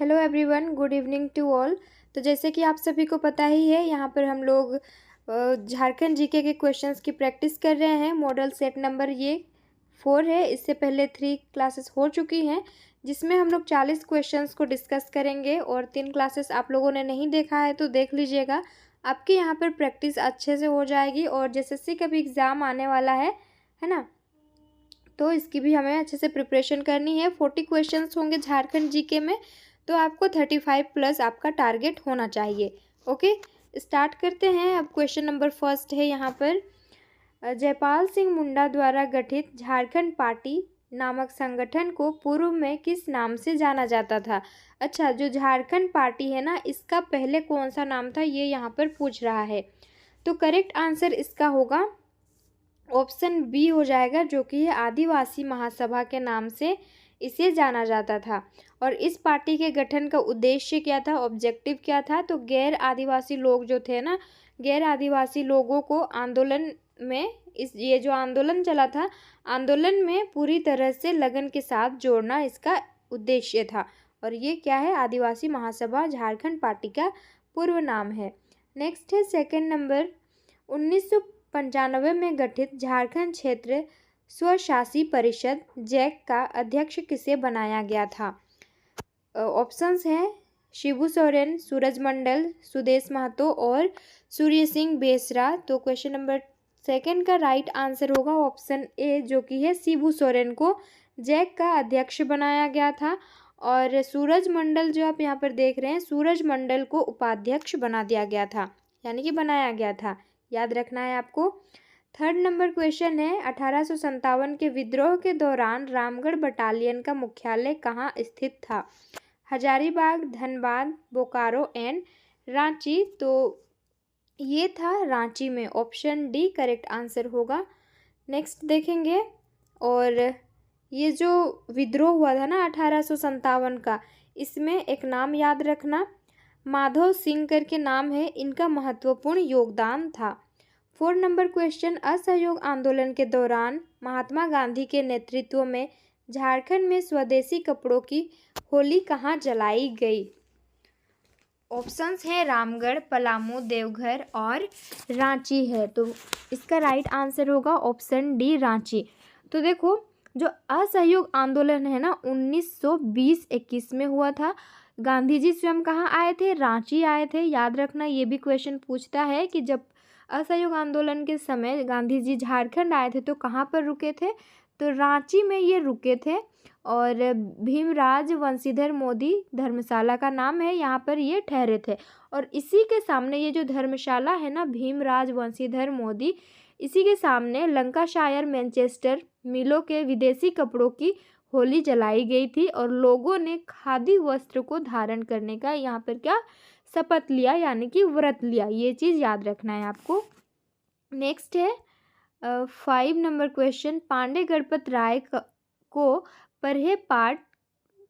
Hello everyone, good evening to all. तो जैसे कि आप सभी को पता ही है, यहाँ पर हम लोग झारखंड जीके के क्वेश्चंस की प्रैक्टिस कर रहे हैं। मॉडल सेट नंबर ये 4 है। इससे पहले 3 क्लासेस हो चुकी हैं, जिसमें हम लोग 40 क्वेश्चंस को डिस्कस करेंगे। और 3 क्लासेस आप लोगों ने नहीं देखा है तो देख लीजिएगा, आपकी यहाँ पर प्रैक्टिस अच्छे से हो जाएगी। और जैसे का भी एग्ज़ाम आने वाला है ना, तो इसकी भी हमें अच्छे से प्रिपरेशन करनी है। 40 क्वेश्चंस होंगे झारखंड जीके में, तो आपको 35 प्लस आपका टारगेट होना चाहिए। ओके, स्टार्ट करते हैं। अब क्वेश्चन नंबर फर्स्ट है यहाँ पर, जयपाल सिंह मुंडा द्वारा गठित झारखंड पार्टी नामक संगठन को पूर्व में किस नाम से जाना जाता था। अच्छा, जो झारखंड पार्टी है ना, इसका पहले कौन सा नाम था, ये यहाँ पर पूछ रहा है। तो करेक्ट आंसर इसका होगा ऑप्शन बी हो जाएगा, जो कि आदिवासी महासभा के नाम से इसे जाना जाता था। और इस पार्टी के गठन का उद्देश्य क्या था, ऑब्जेक्टिव क्या था, तो गैर आदिवासी लोग जो थे ना, गैर आदिवासी लोगों को आंदोलन में, ये जो आंदोलन चला था, आंदोलन में पूरी तरह से लगन के साथ जोड़ना इसका उद्देश्य था। और ये क्या है, आदिवासी महासभा झारखंड पार्टी का पूर्व नाम है। नेक्स्ट है सेकंड नंबर, 1995 में गठित झारखंड क्षेत्र स्वशासी परिषद जैक का अध्यक्ष किसे बनाया गया था। ऑप्शंस हैं शिबू सोरेन, सूरज मंडल, सुदेश महतो और सूर्य सिंह बेसरा। तो क्वेश्चन नंबर सेकंड का राइट आंसर होगा ऑप्शन ए, जो कि है शिबू सोरेन को जैक का अध्यक्ष बनाया गया था। और सूरज मंडल जो आप यहाँ पर देख रहे हैं, सूरज मंडल को उपाध्यक्ष बना दिया गया था, यानी कि बनाया गया था, याद रखना है आपको। थर्ड नंबर क्वेश्चन है, 1857 के विद्रोह के दौरान रामगढ़ बटालियन का मुख्यालय कहाँ स्थित था। हजारीबाग, धनबाद, बोकारो एंड रांची। तो ये था रांची में, ऑप्शन डी करेक्ट आंसर होगा। नेक्स्ट देखेंगे, और ये जो विद्रोह हुआ था ना 1857 का, इसमें एक नाम याद रखना, माधव सिंह करके नाम है, इनका महत्वपूर्ण योगदान था। 4 नंबर क्वेश्चन, असहयोग आंदोलन के दौरान महात्मा गांधी के नेतृत्व में झारखंड में स्वदेशी कपड़ों की होली कहाँ जलाई गई। ऑप्शंस हैं रामगढ़, पलामू, देवघर और रांची है। तो इसका राइट आंसर होगा ऑप्शन डी, रांची। तो देखो, जो असहयोग आंदोलन है ना, 1920-21 में हुआ था। गांधी जी स्वयं कहाँ आए थे, रांची आए थे। याद रखना, ये भी क्वेश्चन पूछता है कि जब असहयोग आंदोलन के समय गांधी जी झारखंड आए थे तो कहाँ पर रुके थे, तो रांची में ये रुके थे। और भीमराज वंशीधर मोदी धर्मशाला का नाम है, यहाँ पर ये ठहरे थे। और इसी के सामने ये जो धर्मशाला है ना, भीमराज वंशीधर मोदी, इसी के सामने लंकाशायर मैनचेस्टर मिलों के विदेशी कपड़ों की होली जलाई गई थी। और लोगों ने खादी वस्त्र को धारण करने का यहाँ पर क्या शपथ लिया, यानी कि व्रत लिया। ये चीज़ याद रखना है आपको। नेक्स्ट है 5 नंबर क्वेश्चन, पांडे गणपत राय को परहे पाट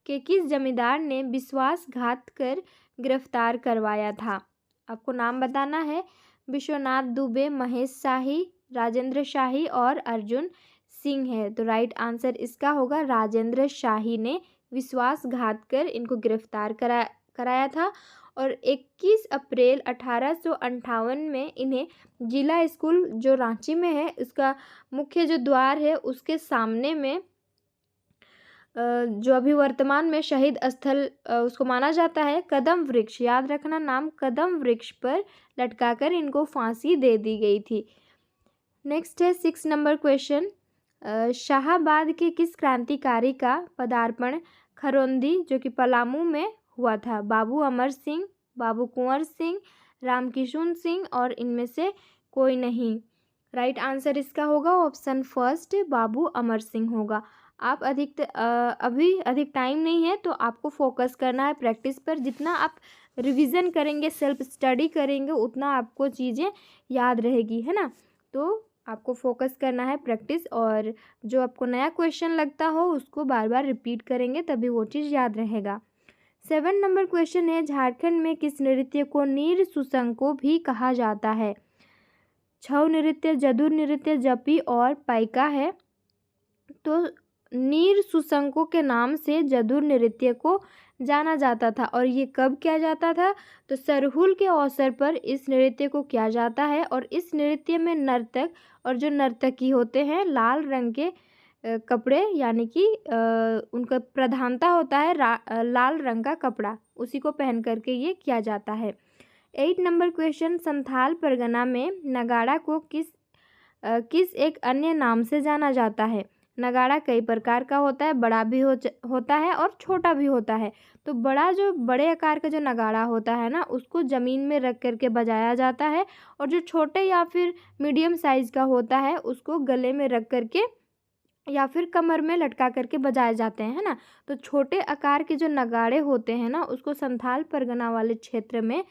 के किस जमींदार ने विश्वासघात कर गिरफ्तार करवाया था। आपको नाम बताना है, विश्वनाथ दुबे, महेश शाही, राजेंद्र शाही और अर्जुन सिंह है। तो राइट आंसर इसका होगा राजेंद्र शाही ने विश्वासघात कर इनको गिरफ्तार कराया था। और 21 अप्रैल 1858 में इन्हें जिला स्कूल जो रांची में है, उसका मुख्य जो द्वार है उसके सामने में, जो अभी वर्तमान में शहीद स्थल उसको माना जाता है, कदम वृक्ष, याद रखना नाम, कदम वृक्ष पर लटकाकर इनको फांसी दे दी गई थी। नेक्स्ट है 6 नंबर क्वेश्चन, शाहाबाद के किस क्रांतिकारी का पदार्पण खरोंदी जो कि पलामू में हुआ था। बाबू अमर सिंह, बाबू कुंवर सिंह, रामकिशुन सिंह और इनमें से कोई नहीं। राइट आंसर इसका होगा ऑप्शन फर्स्ट, बाबू अमर सिंह होगा। आप अभी अधिक टाइम नहीं है, तो आपको फोकस करना है प्रैक्टिस पर। जितना आप रिवीजन करेंगे, सेल्फ स्टडी करेंगे, उतना आपको चीज़ें याद रहेगी, है ना। तो आपको फोकस करना है प्रैक्टिस, और जो आपको नया क्वेश्चन लगता हो उसको बार बार रिपीट करेंगे, तभी वो चीज़ याद रहेगा। 7 नंबर क्वेश्चन है, झारखंड में किस नृत्य को नीर सुसंको भी कहा जाता है। छऊ नृत्य, जदुर नृत्य, जपी और पाइका है। तो नीर सुशंको के नाम से जदुर नृत्य को जाना जाता था। और ये कब किया जाता था? तो सरहुल के अवसर पर इस नृत्य को किया जाता है। और इस नृत्य में नर्तक और जो नर्तकी होते हैं लाल रंग के कपड़े, यानी कि उनका प्रधानता होता है लाल रंग का कपड़ा, उसी को पहन करके ये किया जाता है। 8 नंबर क्वेश्चन, संथाल परगना में नगाड़ा को किस एक अन्य नाम से जाना जाता है? नगाड़ा कई प्रकार का होता है, बड़ा भी होता है और छोटा भी होता है। तो बड़े आकार का जो नगाड़ा होता है ना, उसको ज़मीन में रख करके बजाया जाता है। और जो छोटे या फिर मीडियम साइज़ का होता है उसको गले में रख करके या फिर कमर में लटका करके बजाए जाते हैं, है ना। तो छोटे आकार के जो नगाड़े होते हैं ना, उसको संथाल परगना वाले क्षेत्र में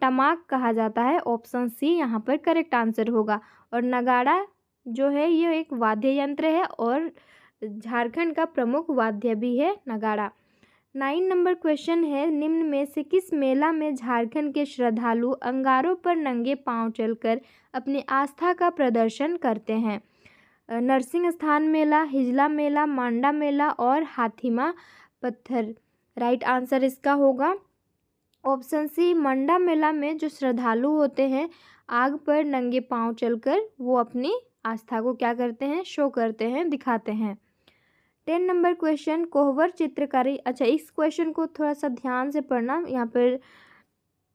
टमाक कहा जाता है। ऑप्शन सी यहाँ पर करेक्ट आंसर होगा। और नगाड़ा जो है ये एक वाद्य यंत्र है और झारखंड का प्रमुख वाद्य भी है नगाड़ा। 9 नंबर क्वेश्चन है, निम्न में से किस मेला में झारखंड के श्रद्धालु अंगारों पर नंगे पांव चलकर अपनी आस्था का प्रदर्शन करते हैं? नरसिंह स्थान मेला, हिजला मेला, मांडा मेला और हाथीमा पत्थर। राइट आंसर इसका होगा ऑप्शन सी, मंडा मेला में जो श्रद्धालु होते हैं आग पर नंगे पांव चलकर वो अपनी आस्था को क्या करते हैं? शो करते हैं, दिखाते हैं। 10 नंबर क्वेश्चन, कोहबर चित्रकारी। अच्छा, इस क्वेश्चन को थोड़ा सा ध्यान से पढ़ना, यहाँ पर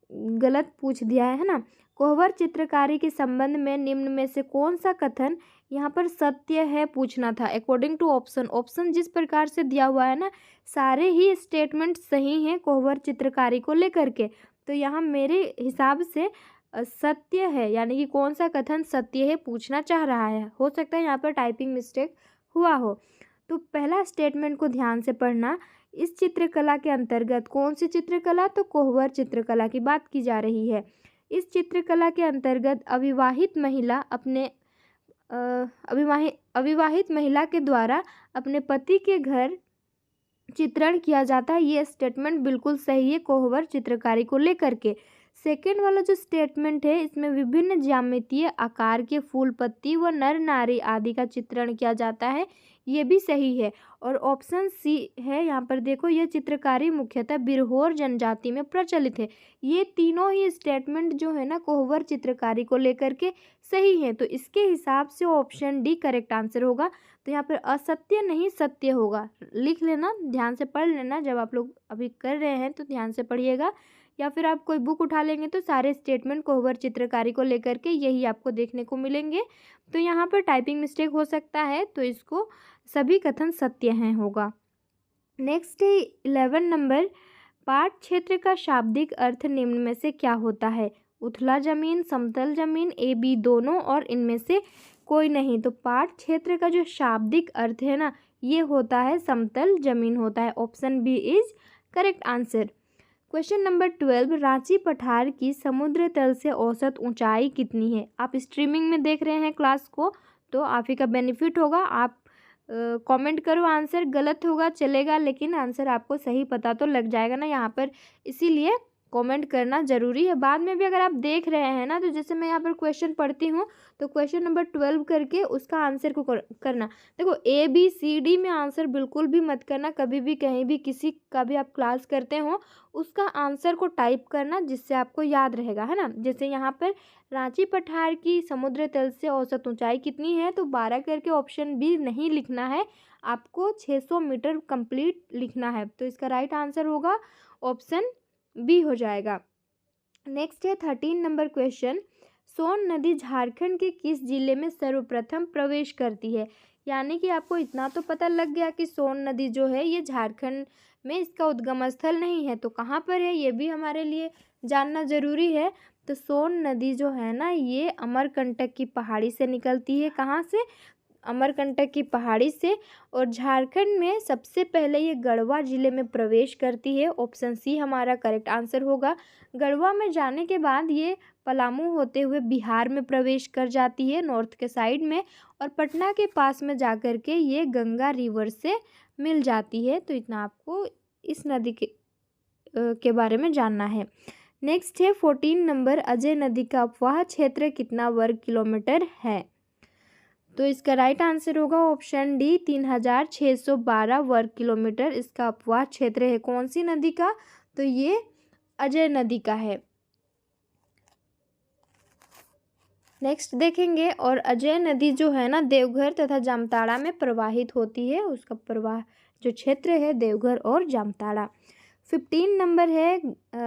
गलत पूछ दिया है ना। कोहबर चित्रकारी के संबंध में निम्न में से कौन सा कथन यहाँ पर सत्य है पूछना था। अकॉर्डिंग टू ऑप्शन जिस प्रकार से दिया हुआ है ना, सारे ही स्टेटमेंट सही हैं कोहबर चित्रकारी को लेकर के। तो यहाँ मेरे हिसाब से सत्य है, यानी कि कौन सा कथन सत्य है पूछना चाह रहा है। हो सकता है यहाँ पर टाइपिंग मिस्टेक हुआ हो। तो पहला स्टेटमेंट को ध्यान से पढ़ना। इस चित्रकला के अंतर्गत कौन सी चित्रकला? तो कोहबर चित्रकला की बात की जा रही है। इस चित्रकला के अंतर्गत अविवाहित महिला के द्वारा अपने पति के घर चित्रण किया जाता है। ये स्टेटमेंट बिल्कुल सही है कोहबर चित्रकारी को लेकर के। सेकेंड वाला जो स्टेटमेंट है, इसमें विभिन्न ज्यामितीय आकार के फूल, पत्ती व नर नारी आदि का चित्रण किया जाता है, ये भी सही है। और ऑप्शन सी है, यहाँ पर देखो, यह चित्रकारी मुख्यतः बिरहोर जनजाति में प्रचलित है। ये तीनों ही स्टेटमेंट जो है ना कोहबर चित्रकारी को लेकर के सही है। तो इसके हिसाब से ऑप्शन डी करेक्ट आंसर होगा। तो यहाँ पर असत्य नहीं सत्य होगा, लिख लेना, ध्यान से पढ़ लेना। जब आप लोग अभी कर रहे हैं तो ध्यान से पढ़िएगा, या फिर आप कोई बुक उठा लेंगे तो सारे स्टेटमेंट कोहबर चित्रकारी को लेकर के यही आपको देखने को मिलेंगे। तो यहाँ पर टाइपिंग मिस्टेक हो सकता है, तो इसको सभी कथन सत्य हैं होगा। नेक्स्ट है 11 नंबर, पाठ क्षेत्र का शाब्दिक अर्थ निम्न में से क्या होता है? उथला जमीन, समतल जमीन, ए बी दोनों और इनमें से कोई नहीं। तो पाठ क्षेत्र का जो शाब्दिक अर्थ है ना, ये होता है समतल जमीन होता है। Option B is correct answer. Question number 12, Ranchi पठार की समुद्र तल से औसत ऊंचाई कितनी है? आप स्ट्रीमिंग में देख रहे हैं क्लास को, तो आप ही का बेनिफिट होगा। आप कमेंट करो, आंसर गलत होगा चलेगा, लेकिन आंसर आपको सही पता तो लग जाएगा ना यहाँ पर, इसीलिए कमेंट करना ज़रूरी है। बाद में भी अगर आप देख रहे हैं ना, तो जैसे मैं यहाँ पर क्वेश्चन पढ़ती हूँ तो क्वेश्चन नंबर 12 करके उसका आंसर को करना। देखो, ए बी सी डी में आंसर बिल्कुल भी मत करना, कभी भी कहीं भी किसी का भी आप क्लास करते हो उसका आंसर को टाइप करना, जिससे आपको याद रहेगा, है ना। जैसे यहाँ पर रांची पठार की समुद्र तल से औसत ऊंचाई कितनी है, तो 12 करके ऑप्शन बी नहीं लिखना है, आपको 600 मीटर कंप्लीट लिखना है। तो इसका राइट आंसर होगा ऑप्शन बी हो जाएगा। नेक्स्ट है 13 नंबर क्वेश्चन, सोन नदी झारखंड के किस जिले में सर्वप्रथम प्रवेश करती है? यानी कि आपको इतना तो पता लग गया कि सोन नदी जो है ये झारखंड में इसका उद्गम स्थल नहीं है, तो कहाँ पर है ये भी हमारे लिए जानना ज़रूरी है। तो सोन नदी जो है ना, ये अमरकंटक की पहाड़ी से निकलती है। कहाँ से? अमरकंटक की पहाड़ी से। और झारखंड में सबसे पहले ये गढ़वा ज़िले में प्रवेश करती है। ऑप्शन सी हमारा करेक्ट आंसर होगा। गढ़वा में जाने के बाद ये पलामू होते हुए बिहार में प्रवेश कर जाती है नॉर्थ के साइड में, और पटना के पास में जाकर के ये गंगा रिवर से मिल जाती है। तो इतना आपको इस नदी के बारे में जानना है। नेक्स्ट है 14 नंबर, अजय नदी का अपवाह क्षेत्र कितना वर्ग किलोमीटर है? तो इसका राइट आंसर होगा ऑप्शन डी 3612 वर्ग किलोमीटर इसका अपवाह क्षेत्र है। कौन सी नदी का? तो ये अजय नदी का है। नेक्स्ट देखेंगे, और अजय नदी जो है ना देवघर तथा जामताड़ा में प्रवाहित होती है। उसका प्रवाह जो क्षेत्र है देवघर और जामताड़ा। 15 नंबर है,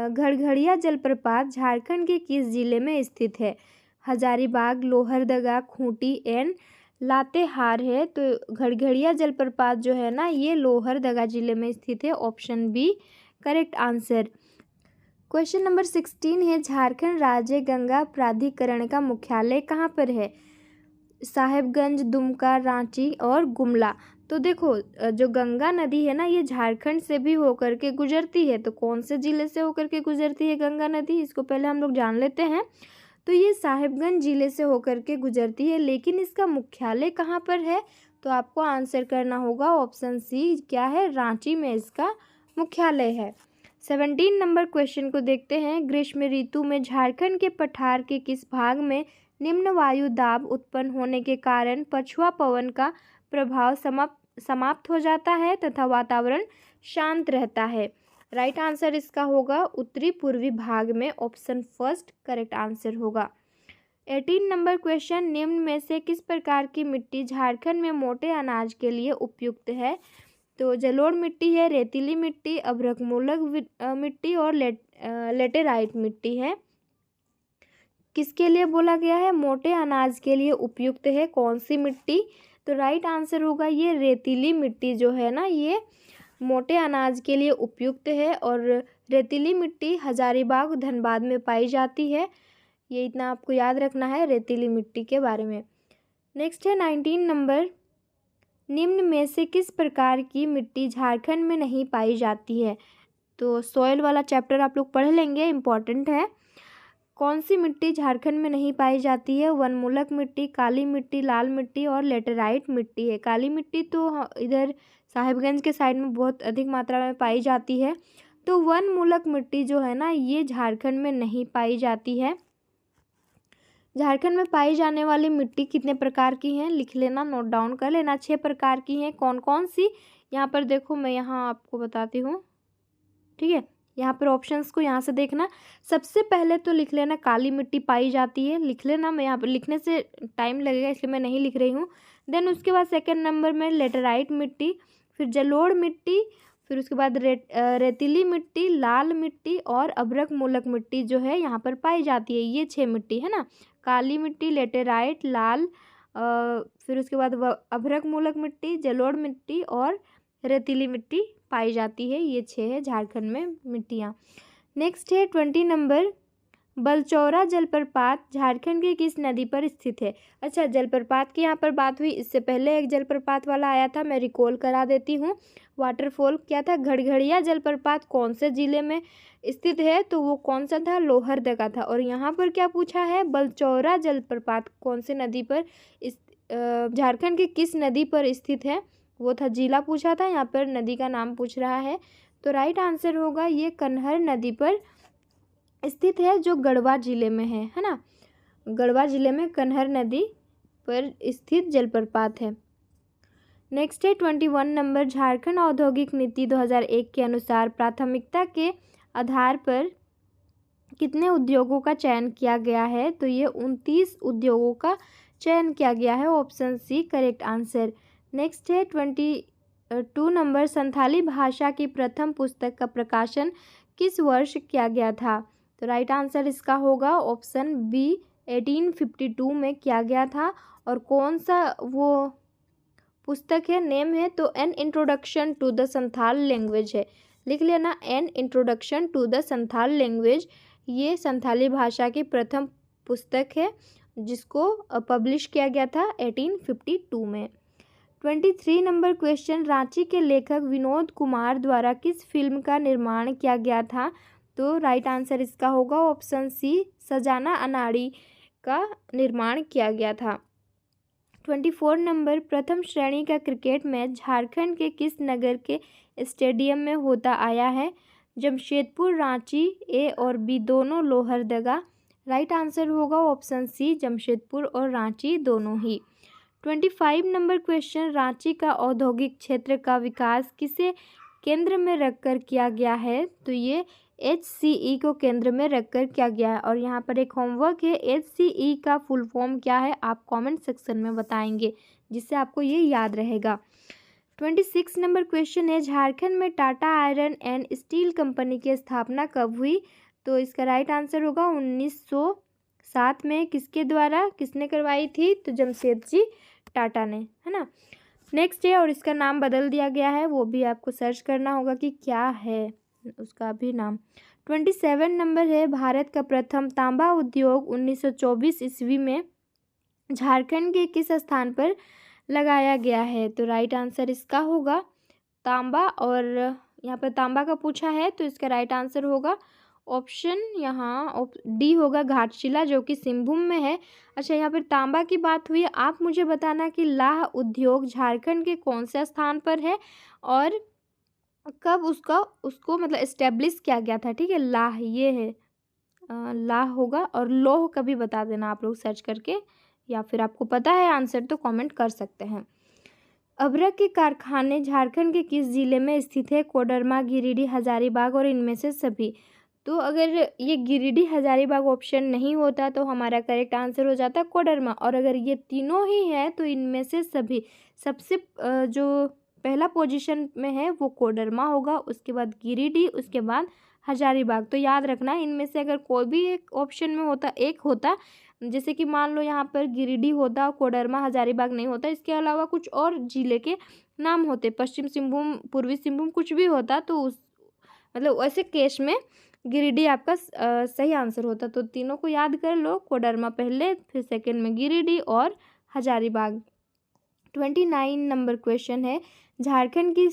घड़घड़िया जलप्रपात झारखंड के किस जिले में स्थित है? हजारीबाग, लोहरदगा, खूंटी एंड लातेहार है। तो घड़घड़िया जलप्रपात जो है ना ये लोहरदगा जिले में स्थित है। Option B correct answer. Question number 16 है, झारखंड राज्य गंगा प्राधिकरण का मुख्यालय कहाँ पर है? साहेबगंज, दुमका, रांची और गुमला। तो देखो जो गंगा नदी है ना ये झारखंड से भी होकर के गुजरती है। तो कौन से जिले से होकर के गुजरती है गंगा नदी? इसको पहले हम लोग जान लेते हैं। तो ये साहेबगंज जिले से होकर के गुजरती है, लेकिन इसका मुख्यालय कहाँ पर है? तो आपको आंसर करना होगा ऑप्शन सी, क्या है? रांची में इसका मुख्यालय है। 17 नंबर क्वेश्चन को देखते हैं, ग्रीष्म ऋतु में झारखंड के पठार के किस भाग में निम्न वायु दाब उत्पन्न होने के कारण पछुआ पवन का प्रभाव समाप्त हो जाता है तथा वातावरण शांत रहता है? राइट आंसर इसका होगा उत्तरी पूर्वी भाग में। ऑप्शन फर्स्ट करेक्ट आंसर होगा। 18 नंबर क्वेश्चन, निम्न में से किस प्रकार की मिट्टी झारखंड में मोटे अनाज के लिए उपयुक्त है? तो जलोढ़ मिट्टी है, रेतीली मिट्टी, अभ्रकमूलक मिट्टी और लेटेराइट मिट्टी है। किसके लिए बोला गया है? मोटे अनाज के लिए उपयुक्त है कौन सी मिट्टी? तो राइट आंसर होगा ये रेतीली मिट्टी जो है ना ये मोटे अनाज के लिए उपयुक्त है। और रेतीली मिट्टी हजारीबाग धनबाद में पाई जाती है। ये इतना आपको याद रखना है रेतीली मिट्टी के बारे में। नेक्स्ट है 19 नंबर, निम्न में से किस प्रकार की मिट्टी झारखंड में नहीं पाई जाती है? तो सॉइल वाला चैप्टर आप लोग पढ़ लेंगे, इम्पॉर्टेंट है। कौन सी मिट्टी झारखंड में नहीं पाई जाती है? वनमूलक मिट्टी, काली मिट्टी, लाल मिट्टी और लेटेराइट मिट्टी है। काली मिट्टी तो इधर साहिबगंज के साइड में बहुत अधिक मात्रा में पाई जाती है। तो वनमूलक मिट्टी जो है ना ये झारखंड में नहीं पाई जाती है। झारखंड में पाई जाने वाली मिट्टी कितने प्रकार की हैं? लिख लेना, नोट डाउन कर लेना। 6 प्रकार की हैं। कौन कौन सी? यहाँ पर देखो, मैं यहाँ आपको बताती हूँ, ठीक है। यहाँ पर ऑप्शंस को यहाँ से देखना। सबसे पहले तो लिख लेना काली मिट्टी पाई जाती है, लिख लेना। मैं यहाँ पर लिखने से टाइम लगेगा इसलिए मैं नहीं लिख रही हूँ। देन उसके बाद सेकेंड नंबर में लेटेराइट मिट्टी, फिर जलोढ़ मिट्टी, फिर उसके बाद रेतीली मिट्टी, लाल मिट्टी और अभ्रक मूलक मिट्टी जो है यहाँ पर पाई जाती है। ये 6 मिट्टी है ना, काली मिट्टी, लेटेराइट, लाल, फिर उसके बाद अभ्रक मूलक मिट्टी, जलोढ़ मिट्टी और रेतीली मिट्टी पाई जाती है। ये 6 है झारखंड में मिट्टियाँ। नेक्स्ट है 20 नंबर, बलचौरा जलप्रपात झारखंड की किस नदी पर स्थित है? अच्छा, जलप्रपात की यहाँ पर बात हुई, इससे पहले एक जलप्रपात वाला आया था, मैं रिकॉल करा देती हूँ। वाटरफॉल क्या था? घड़घड़िया जलप्रपात कौन से जिले में स्थित है? तो वो कौन सा था? लोहरदगा था। और यहाँ पर क्या पूछा है? बलचौरा जलप्रपात कौन से नदी पर झारखंड की किस नदी पर स्थित है? वो था जिला पूछा था, यहाँ पर नदी का नाम पूछ रहा है। तो राइट आंसर होगा ये कन्हर नदी पर स्थित है, जो गढ़वा जिले में है ना। गढ़वा जिले में कन्हर नदी पर स्थित जलप्रपात है। नेक्स्ट है 21 नंबर, झारखंड औद्योगिक नीति 2001 के अनुसार प्राथमिकता के आधार पर कितने उद्योगों का चयन किया गया है? तो ये 29 उद्योगों का चयन किया गया है। Option C correct answer. Next है 22 नंबर, संथाली भाषा की प्रथम पुस्तक का प्रकाशन किस वर्ष किया गया था? तो राइट आंसर इसका होगा ऑप्शन बी 1852 में किया गया था। और कौन सा वो पुस्तक है, नेम है? तो an introduction to the Santhal language है, लिख लेना, an introduction to the Santhal language. ये संथाली भाषा की प्रथम पुस्तक है जिसको पब्लिश किया गया था 1852 में। 23 नंबर क्वेश्चन, रांची के लेखक विनोद कुमार द्वारा किस फिल्म का निर्माण किया गया था? तो राइट आंसर इसका होगा ऑप्शन सी, सजाना अनाड़ी का निर्माण किया गया था। 24 नंबर, प्रथम श्रेणी का क्रिकेट मैच झारखंड के किस नगर के स्टेडियम में होता आया है? जमशेदपुर, रांची, ए और बी दोनों, लोहरदगा। राइट आंसर होगा ऑप्शन सी, जमशेदपुर और रांची दोनों ही। 25 नंबर क्वेश्चन, रांची का औद्योगिक क्षेत्र का विकास किसे केंद्र में रखकर किया गया है? तो ये HCE को केंद्र में रखकर किया गया है। और यहाँ पर एक होमवर्क है, HCE का फुल फॉर्म क्या है आप कमेंट सेक्शन में बताएंगे, जिससे आपको ये याद रहेगा। 26 नंबर क्वेश्चन है, झारखंड में Tata iron and steel company की स्थापना कब हुई? तो इसका राइट आंसर होगा 1907 में। किसके द्वारा, किसने करवाई थी? तो जमशेदजी टाटा ने, है ना। नेक्स्ट है, और इसका नाम बदल दिया गया है, वो भी आपको सर्च करना होगा कि क्या है उसका भी नाम। 27 नंबर है, भारत का प्रथम तांबा उद्योग 1924 ईस्वी में झारखंड के किस स्थान पर लगाया गया है? तो राइट आंसर इसका होगा तांबा, और यहाँ पर तांबा का पूछा है तो इसका राइट आंसर होगा ऑप्शन यहाँ डी होगा, घाटशिला, जो कि सिंहभूम में है। अच्छा, यहाँ पर तांबा की बात हुई, आप मुझे बताना कि लाह उद्योग झारखंड के कौन से स्थान पर है और कब उसको मतलब इस्टेब्लिश किया गया था। ठीक है, लाह ये है, लाह होगा, और लोह कभी बता देना आप लोग सर्च करके, या फिर आपको पता है आंसर तो कमेंट कर सकते हैं। अभ्रक के कारखाने झारखंड के किस जिले में स्थित है? कोडरमा, गिरिडीह, हजारीबाग और इनमें से सभी। तो अगर ये गिरिडीह हजारीबाग ऑप्शन नहीं होता तो हमारा करेक्ट आंसर हो जाता कोडरमा, और अगर ये तीनों ही है तो इनमें से सभी। सबसे जो पहला पोजीशन में है वो कोडरमा होगा, उसके बाद गिरिडीह, उसके बाद हजारीबाग। तो याद रखना, इनमें से अगर कोई भी एक ऑप्शन में होता, एक होता, जैसे कि मान लो यहाँ पर गिरिडीह होता, कोडरमा, हजारीबाग नहीं होता, इसके अलावा कुछ और जिले के नाम होते, पश्चिम सिंहभूम, पूर्वी सिंहभूम, कुछ भी होता, तो उस मतलब ऐसे केस में गिरिडीह आपका सही आंसर होता। तो तीनों को याद कर लो, कोडरमा पहले, फिर सेकंड में गिरिडीह और हजारीबाग। 29 नंबर क्वेश्चन है, झारखंड की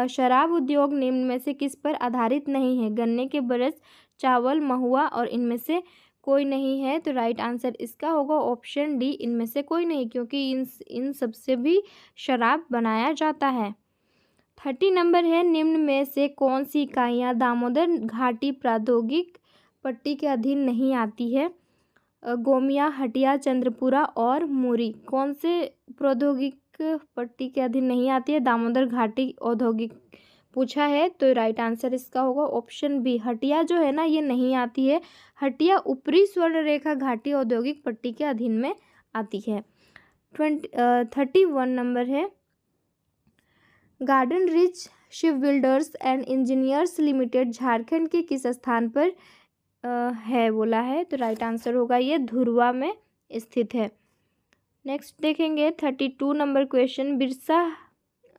शराब उद्योग निम्न में से किस पर आधारित नहीं है? गन्ने के बरस, चावल, महुआ और इनमें से कोई नहीं है। तो राइट आंसर इसका होगा ऑप्शन डी, इनमें से कोई नहीं, क्योंकि इन सब से भी शराब बनाया जाता है। 30 नंबर है, निम्न में से कौन सी इकाइयाँ दामोदर घाटी प्रौद्योगिक पट्टी के अधीन नहीं आती है? गोमिया, हटिया, चंद्रपुरा और मुरी कौन से प्रौद्योगिक पट्टी के अधीन नहीं आती है? दामोदर घाटी औद्योगिक पूछा है, तो राइट आंसर इसका होगा ऑप्शन बी, हटिया जो है ना ये नहीं आती है। हटिया ऊपरी स्वर्ण रेखा घाटी औद्योगिक पट्टी के अधीन में आती है। 31 नंबर है, garden rich ship builders and engineers limited Jharkhand के किस स्थान पर है बोला है? तो राइट आंसर होगा ये धुरवा में स्थित है। नेक्स्ट देखेंगे 32 नंबर क्वेश्चन, बिरसा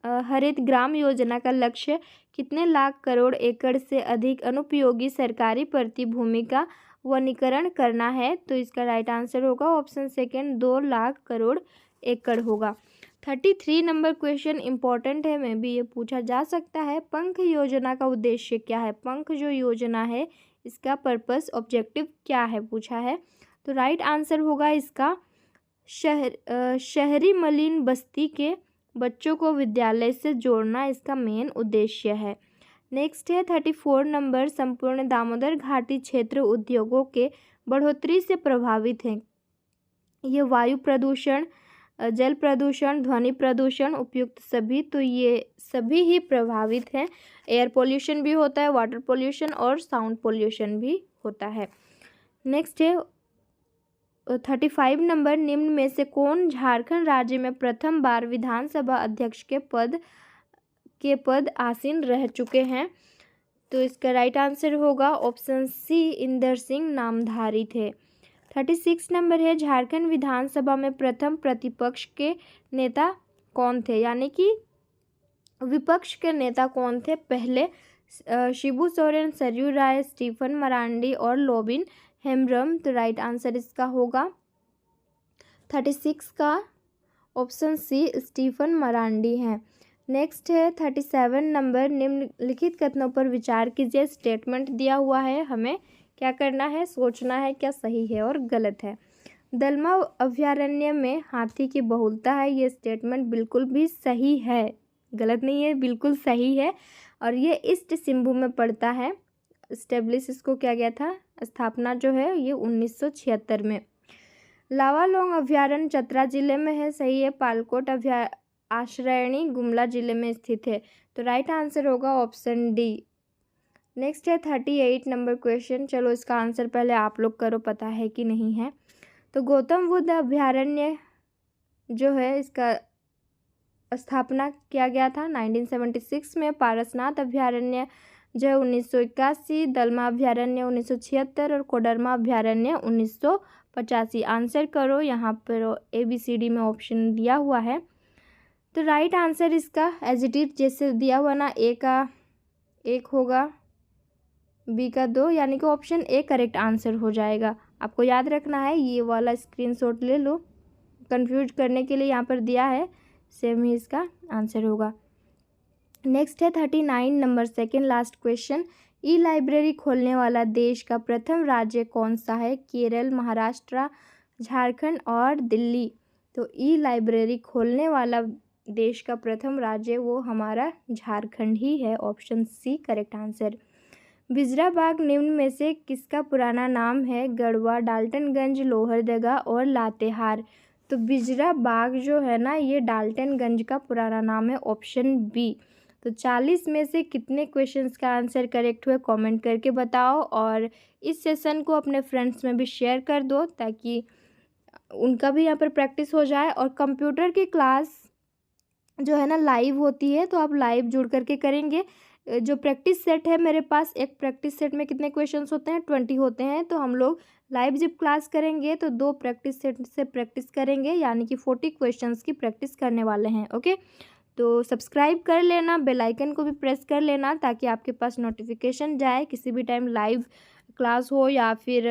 हरित ग्राम योजना का लक्ष्य कितने लाख करोड़ एकड़ से अधिक अनुपयोगी सरकारी प्रति भूमि का वनीकरण करना है? तो इसका राइट आंसर होगा ऑप्शन सेकेंड, 2 लाख करोड़ एकड़ होगा। 33 नंबर क्वेश्चन इंपॉर्टेंट है, में भी ये पूछा जा सकता है, पंख योजना का उद्देश्य क्या है? पंख जो योजना है इसका पर्पस, ऑब्जेक्टिव क्या है पूछा है। तो राइट आंसर होगा इसका शहरी मलिन बस्ती के बच्चों को विद्यालय से जोड़ना इसका मेन उद्देश्य है। नेक्स्ट है 34 नंबर, संपूर्ण दामोदर घाटी क्षेत्र उद्योगों के बढ़ोतरी से प्रभावित है। ये वायु प्रदूषण, जल प्रदूषण, ध्वनि प्रदूषण, उपयुक्त सभी, तो ये सभी ही प्रभावित हैं। एयर पोल्यूशन भी होता है, वाटर पोल्यूशन और साउंड पोल्यूशन भी होता है। नेक्स्ट है 35 नंबर, निम्न में से कौन झारखंड राज्य में प्रथम बार विधानसभा अध्यक्ष के पद आसीन रह चुके हैं? तो इसका राइट आंसर होगा ऑप्शन सी, इंदर सिंह नामधारी थे। 36 नंबर है, झारखंड विधानसभा में प्रथम प्रतिपक्ष के नेता कौन थे? यानी कि विपक्ष के नेता कौन थे पहले? शिबू सोरेन, सरयू राय, स्टीफन मरांडी और लोबिन हेम्ब्रम। तो राइट आंसर इसका होगा 36 का ऑप्शन सी, स्टीफन मरांडी हैं। नेक्स्ट है 37 नंबर, निम्नलिखित कथनों पर विचार कीजिए। स्टेटमेंट दिया हुआ है, हमें क्या करना है, सोचना है क्या सही है और गलत है। दलमा अभयारण्य में हाथी की बहुलता है, ये स्टेटमेंट बिल्कुल भी सही है, गलत नहीं है, बिल्कुल सही है। और ये ईस्ट सिंहभूम में पड़ता है। स्टेब्लिश इसको किया गया था, स्थापना जो है ये 1976 में। लावालौंग अभयारण्य चतरा जिले में है, सही है। पालकोट आश्रयणी गुमला जिले में स्थित है। तो राइट आंसर होगा ऑप्शन डी। नेक्स्ट है 38 नंबर क्वेश्चन। चलो इसका आंसर पहले आप लोग करो, पता है कि नहीं है। तो गौतम बुद्ध अभयारण्य जो है इसका स्थापना किया गया था 1976 में। पारसनाथ अभयारण्य जो है 1981, दलमा अभयारण्य 1976 और कोडरमा अभयारण्य 1985। आंसर करो, यहाँ पर ABCD में ऑप्शन दिया हुआ है। तो राइट आंसर इसका एज इट इज जैसे दिया हुआ ना, ए का 1 होगा, बी का 2, यानी कि ऑप्शन ए करेक्ट आंसर हो जाएगा। आपको याद रखना है, ये वाला स्क्रीनशॉट ले लो, कंफ्यूज करने के लिए यहाँ पर दिया है, सेम ही इसका आंसर होगा। नेक्स्ट है 39 नंबर सेकेंड लास्ट क्वेश्चन। ई लाइब्रेरी खोलने वाला देश का प्रथम राज्य कौन सा है? केरल, महाराष्ट्र, झारखंड और दिल्ली। तो ई लाइब्रेरी खोलने वाला देश का प्रथम राज्य वो हमारा झारखंड ही है, ऑप्शन सी करेक्ट आंसर। बिजरा बाग निम्न में से किसका पुराना नाम है? गढ़वा, डाल्टनगंज, लोहरदगा और लातेहार। तो बिजरा बाग जो है ना, ये डाल्टनगंज का पुराना नाम है, ऑप्शन बी। तो 40 में से कितने क्वेश्चंस का आंसर करेक्ट हुए कमेंट करके बताओ, और इस सेशन को अपने फ्रेंड्स में भी शेयर कर दो ताकि उनका भी यहाँ पर प्रैक्टिस हो जाए। और कंप्यूटर की क्लास जो है ना लाइव होती है, तो आप लाइव जुड़ करके करेंगे। जो प्रैक्टिस सेट है मेरे पास, एक प्रैक्टिस सेट में कितने क्वेश्चंस होते हैं? 20 होते हैं। तो हम लोग लाइव जब क्लास करेंगे तो 2 प्रैक्टिस सेट से प्रैक्टिस करेंगे, यानी कि 40 क्वेश्चंस की प्रैक्टिस करने वाले हैं। ओके, तो सब्सक्राइब कर लेना, बेल आइकन को भी प्रेस कर लेना ताकि आपके पास नोटिफिकेशन जाए किसी भी टाइम लाइव क्लास हो या फिर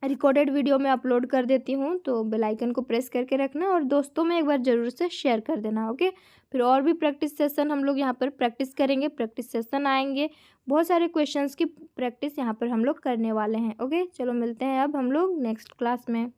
रिकॉर्डेड वीडियो में अपलोड कर देती हूँ। तो बेल आइकन को प्रेस करके रखना और दोस्तों में एक बार ज़रूर से शेयर कर देना। ओके, फिर और भी प्रैक्टिस सेशन हम लोग यहाँ पर प्रैक्टिस करेंगे, प्रैक्टिस सेशन आएंगे, बहुत सारे क्वेश्चंस की प्रैक्टिस यहाँ पर हम लोग करने वाले हैं। ओके, चलो मिलते हैं अब हम लोग नेक्स्ट क्लास में।